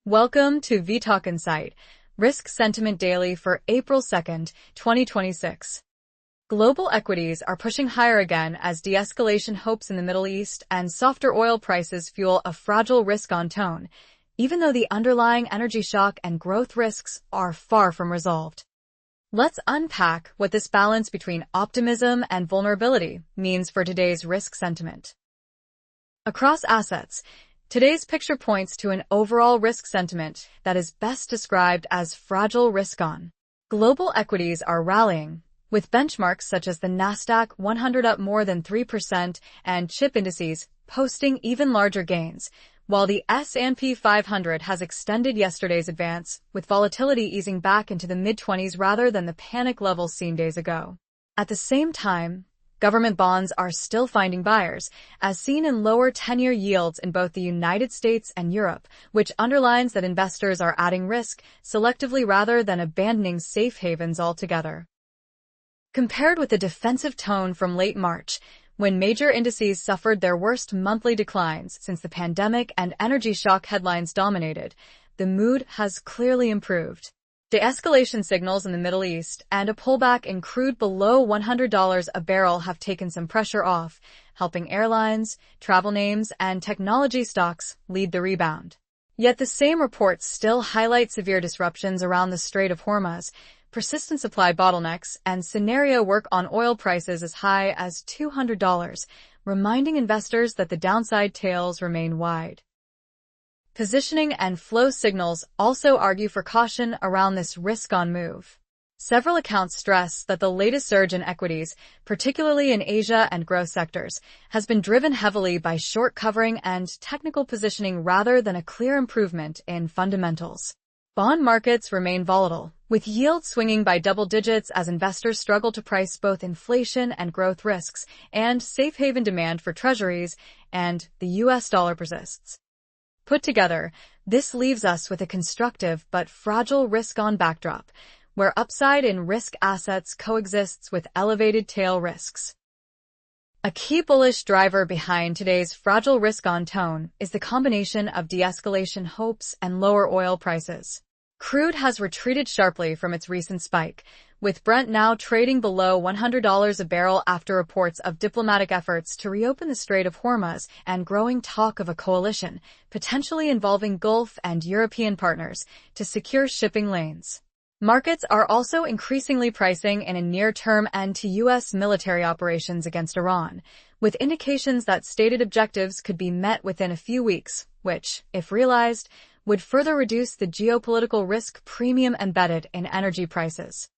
Welcome to vTalkInsight, Risk Sentiment Daily for April 2nd, 2026. Global equities are pushing higher again as de-escalation hopes in the Middle East and softer oil prices fuel a fragile risk-on tone, even though the underlying energy shock and growth risks are far from resolved. Let's unpack what this balance between optimism and vulnerability means for today's risk sentiment. Across assets, today's picture points to an overall risk sentiment that is best described as fragile risk-on. Global equities are rallying, with benchmarks such as the Nasdaq 100 up more than 3% and chip indices posting even larger gains, while the S&P 500 has extended yesterday's advance, with volatility easing back into the mid-20s rather than the panic levels seen days ago. At the same time, government bonds are still finding buyers, as seen in lower 10-year yields in both the United States and Europe, which underlines that investors are adding risk selectively rather than abandoning safe havens altogether. Compared with the defensive tone from late March, when major indices suffered their worst monthly declines since the pandemic and energy shock headlines dominated, the mood has clearly improved. De-escalation signals in the Middle East and a pullback in crude below $100 a barrel have taken some pressure off, helping airlines, travel names, and technology stocks lead the rebound. Yet the same reports still highlight severe disruptions around the Strait of Hormuz, persistent supply bottlenecks, and scenario work on oil prices as high as $200, reminding investors that the downside tails remain wide. Positioning and flow signals also argue for caution around this risk-on move. Several accounts stress that the latest surge in equities, particularly in Asia and growth sectors, has been driven heavily by short covering and technical positioning rather than a clear improvement in fundamentals. Bond markets remain volatile, with yields swinging by double digits as investors struggle to price both inflation and growth risks, and safe haven demand for treasuries and the US dollar persists. Put together, this leaves us with a constructive but fragile risk-on backdrop, where upside in risk assets coexists with elevated tail risks. A key bullish driver behind today's fragile risk-on tone is the combination of de-escalation hopes and lower oil prices. Crude has retreated sharply from its recent spike, with Brent now trading below $100 a barrel after reports of diplomatic efforts to reopen the Strait of Hormuz and growing talk of a coalition, potentially involving Gulf and European partners, to secure shipping lanes. Markets are also increasingly pricing in a near-term end to U.S. military operations against Iran, with indications that stated objectives could be met within a few weeks, which, if realized, would further reduce the geopolitical risk premium embedded in energy prices.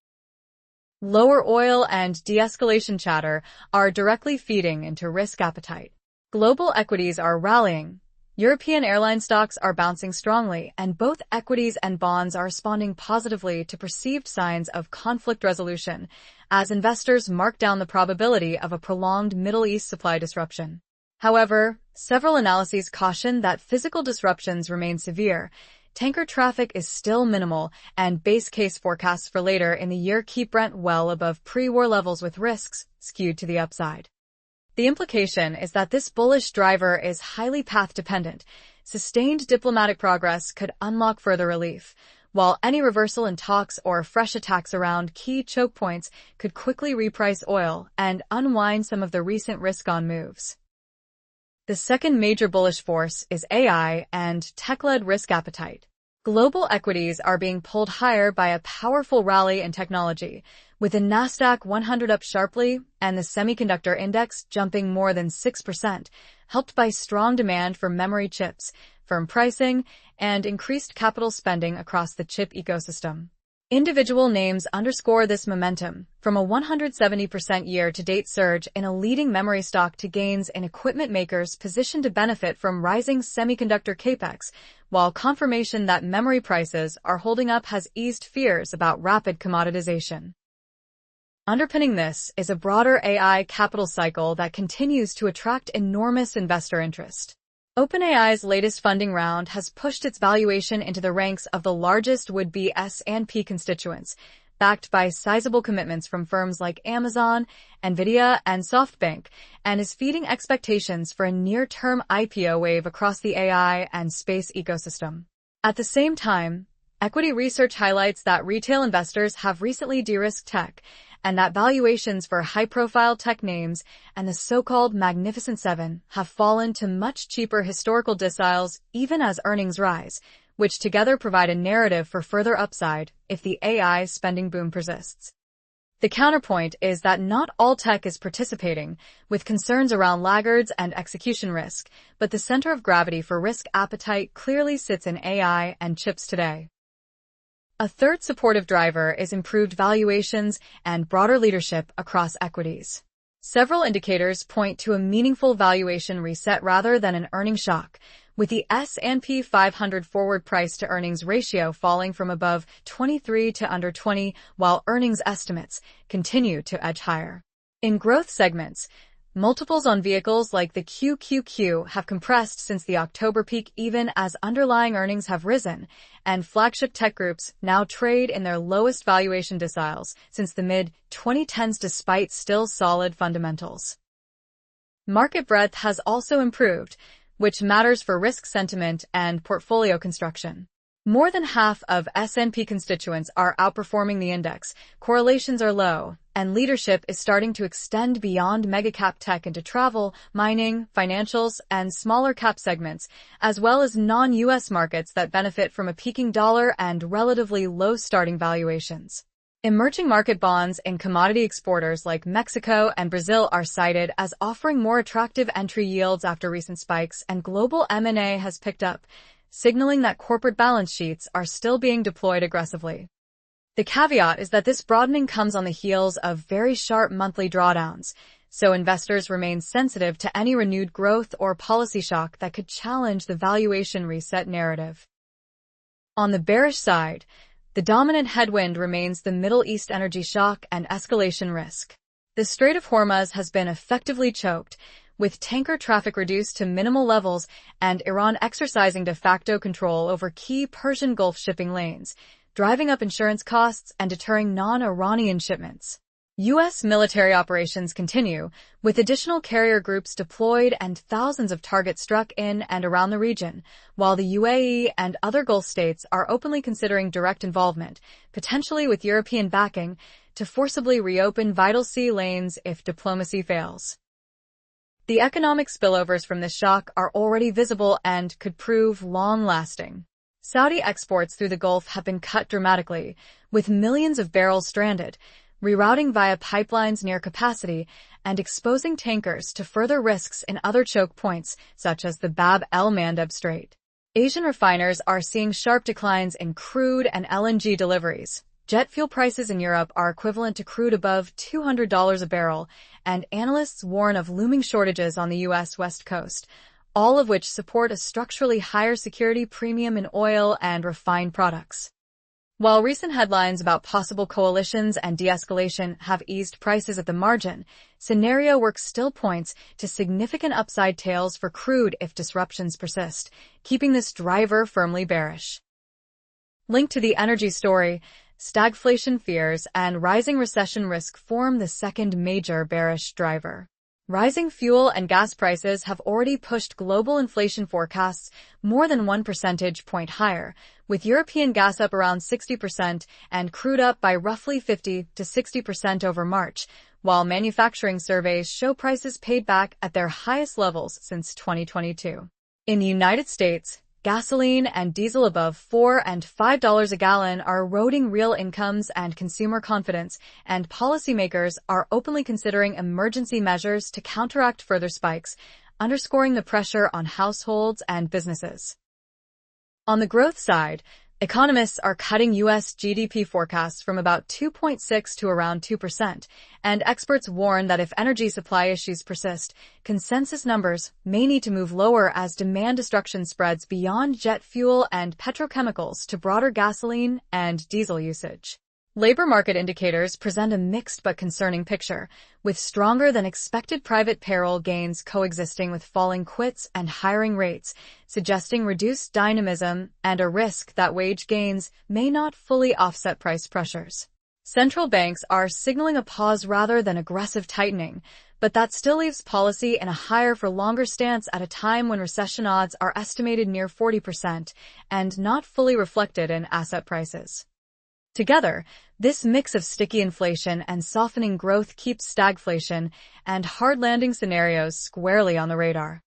Lower oil and de-escalation chatter are directly feeding into risk appetite. Global equities are rallying. European airline stocks are bouncing strongly, and both equities and bonds are responding positively to perceived signs of conflict resolution, as investors mark down the probability of a prolonged Middle East supply disruption. However, several analyses caution that physical disruptions remain severe, tanker traffic is still minimal, and base case forecasts for later in the year keep Brent well above pre-war levels with risks skewed to the upside. The implication is that this bullish driver is highly path-dependent. Sustained diplomatic progress could unlock further relief, while any reversal in talks or fresh attacks around key choke points could quickly reprice oil and unwind some of the recent risk-on moves. The second major bullish force is AI and tech-led risk appetite. Global equities are being pulled higher by a powerful rally in technology, with the Nasdaq 100 up sharply and the semiconductor index jumping more than 6%, helped by strong demand for memory chips, firm pricing, and increased capital spending across the chip ecosystem. Individual names underscore this momentum, from a 170% year-to-date surge in a leading memory stock to gains in equipment makers positioned to benefit from rising semiconductor capex, while confirmation that memory prices are holding up has eased fears about rapid commoditization. Underpinning this is a broader AI capital cycle that continues to attract enormous investor interest. OpenAI's latest funding round has pushed its valuation into the ranks of the largest would-be S&P constituents, backed by sizable commitments from firms like Amazon, Nvidia, and SoftBank, and is feeding expectations for a near-term IPO wave across the AI and space ecosystem. At the same time, equity research highlights that retail investors have recently de-risked tech, and that valuations for high-profile tech names and the so-called Magnificent Seven have fallen to much cheaper historical deciles even as earnings rise, which together provide a narrative for further upside if the AI spending boom persists. The counterpoint is that not all tech is participating, with concerns around laggards and execution risk, but the center of gravity for risk appetite clearly sits in AI and chips today. A third supportive driver is improved valuations and broader leadership across equities. Several indicators point to a meaningful valuation reset rather than an earnings shock, with the S&P 500 forward price-to-earnings ratio falling from above 23 to under 20, while earnings estimates continue to edge higher. In growth segments, multiples on vehicles like the QQQ have compressed since the October peak even as underlying earnings have risen, and flagship tech groups now trade in their lowest valuation deciles since the mid-2010s despite still solid fundamentals. Market breadth has also improved, which matters for risk sentiment and portfolio construction. More than half of S&P constituents are outperforming the index, correlations are low, and leadership is starting to extend beyond mega-cap tech into travel, mining, financials, and smaller cap segments, as well as non-US markets that benefit from a peaking dollar and relatively low starting valuations. Emerging market bonds in commodity exporters like Mexico and Brazil are cited as offering more attractive entry yields after recent spikes, and global M&A has picked up, signaling that corporate balance sheets are still being deployed aggressively. The caveat is that this broadening comes on the heels of very sharp monthly drawdowns, so investors remain sensitive to any renewed growth or policy shock that could challenge the valuation reset narrative. On the bearish side, the dominant headwind remains the Middle East energy shock and escalation risk. The Strait of Hormuz has been effectively choked, with tanker traffic reduced to minimal levels and Iran exercising de facto control over key Persian Gulf shipping lanes, driving up insurance costs and deterring non-Iranian shipments. U.S. military operations continue, with additional carrier groups deployed and thousands of targets struck in and around the region, while the UAE and other Gulf states are openly considering direct involvement, potentially with European backing, to forcibly reopen vital sea lanes if diplomacy fails. The economic spillovers from this shock are already visible and could prove long-lasting. Saudi exports through the Gulf have been cut dramatically, with millions of barrels stranded, rerouting via pipelines near capacity, and exposing tankers to further risks in other choke points, such as the Bab el-Mandeb Strait. Asian refiners are seeing sharp declines in crude and LNG deliveries. Jet fuel prices in Europe are equivalent to crude above $200 a barrel, and analysts warn of looming shortages on the U.S. West Coast, all of which support a structurally higher security premium in oil and refined products. While recent headlines about possible coalitions and de-escalation have eased prices at the margin, scenario work still points to significant upside tails for crude if disruptions persist, keeping this driver firmly bearish. Linked to the energy story, stagflation fears and rising recession risk form the second major bearish driver. Rising fuel and gas prices have already pushed global inflation forecasts more than 1 percentage point higher, with European gas up around 60% and crude up by roughly 50 to 60% over March, while manufacturing surveys show prices paid back at their highest levels since 2022. In the United States, gasoline and diesel above $4 and $5 a gallon are eroding real incomes and consumer confidence, and policymakers are openly considering emergency measures to counteract further spikes, underscoring the pressure on households and businesses. On the growth side, economists are cutting U.S. GDP forecasts from about 2.6 to around 2%, and experts warn that if energy supply issues persist, consensus numbers may need to move lower as demand destruction spreads beyond jet fuel and petrochemicals to broader gasoline and diesel usage. Labor market indicators present a mixed but concerning picture, with stronger than expected private payroll gains coexisting with falling quits and hiring rates, suggesting reduced dynamism and a risk that wage gains may not fully offset price pressures. Central banks are signaling a pause rather than aggressive tightening, but that still leaves policy in a higher for longer stance at a time when recession odds are estimated near 40% and not fully reflected in asset prices. Together, this mix of sticky inflation and softening growth keeps stagflation and hard landing scenarios squarely on the radar.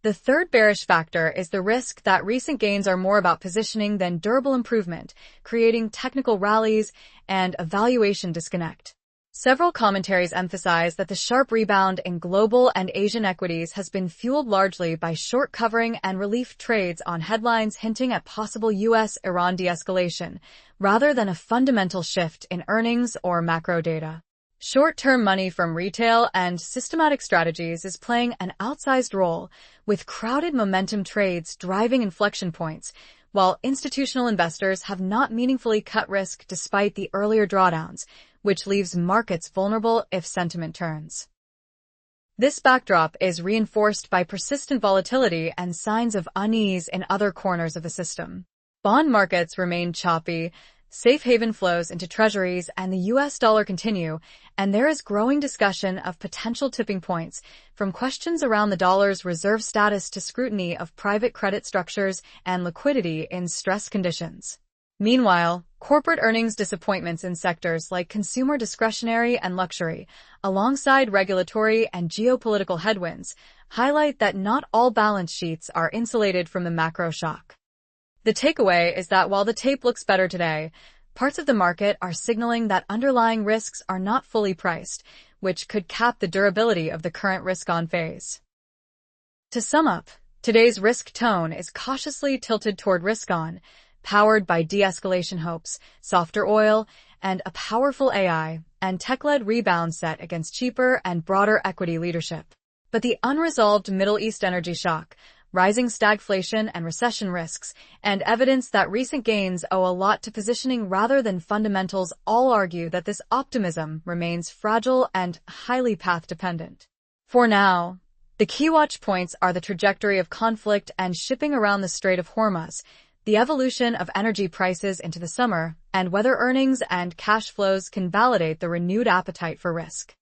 The third bearish factor is the risk that recent gains are more about positioning than durable improvement, creating technical rallies and a valuation disconnect. Several commentaries emphasize that the sharp rebound in global and Asian equities has been fueled largely by short covering and relief trades on headlines hinting at possible U.S.-Iran de-escalation, rather than a fundamental shift in earnings or macro data. Short-term money from retail and systematic strategies is playing an outsized role, with crowded momentum trades driving inflection points, while institutional investors have not meaningfully cut risk despite the earlier drawdowns, which leaves markets vulnerable if sentiment turns. This backdrop is reinforced by persistent volatility and signs of unease in other corners of the system. Bond markets remain choppy, safe haven flows into treasuries and the US dollar continue, and there is growing discussion of potential tipping points, from questions around the dollar's reserve status to scrutiny of private credit structures and liquidity in stress conditions. Meanwhile, corporate earnings disappointments in sectors like consumer discretionary and luxury, alongside regulatory and geopolitical headwinds, highlight that not all balance sheets are insulated from the macro shock. The takeaway is that while the tape looks better today, parts of the market are signaling that underlying risks are not fully priced, which could cap the durability of the current risk-on phase. To sum up, today's risk tone is cautiously tilted toward risk-on, powered by de-escalation hopes, softer oil, and a powerful AI and tech-led rebound set against cheaper and broader equity leadership. But the unresolved Middle East energy shock, rising stagflation and recession risks, and evidence that recent gains owe a lot to positioning rather than fundamentals all argue that this optimism remains fragile and highly path-dependent. For now, the key watch points are the trajectory of conflict and shipping around the Strait of Hormuz, the evolution of energy prices into the summer, and whether earnings and cash flows can validate the renewed appetite for risk.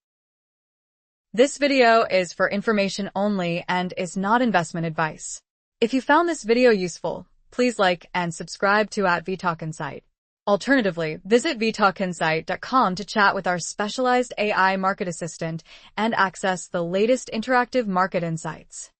This video is for information only and is not investment advice. If you found this video useful, please like and subscribe to @vTalkInsight. Alternatively, visit vTalkInsight.com to chat with our specialized AI market assistant and access the latest interactive market insights.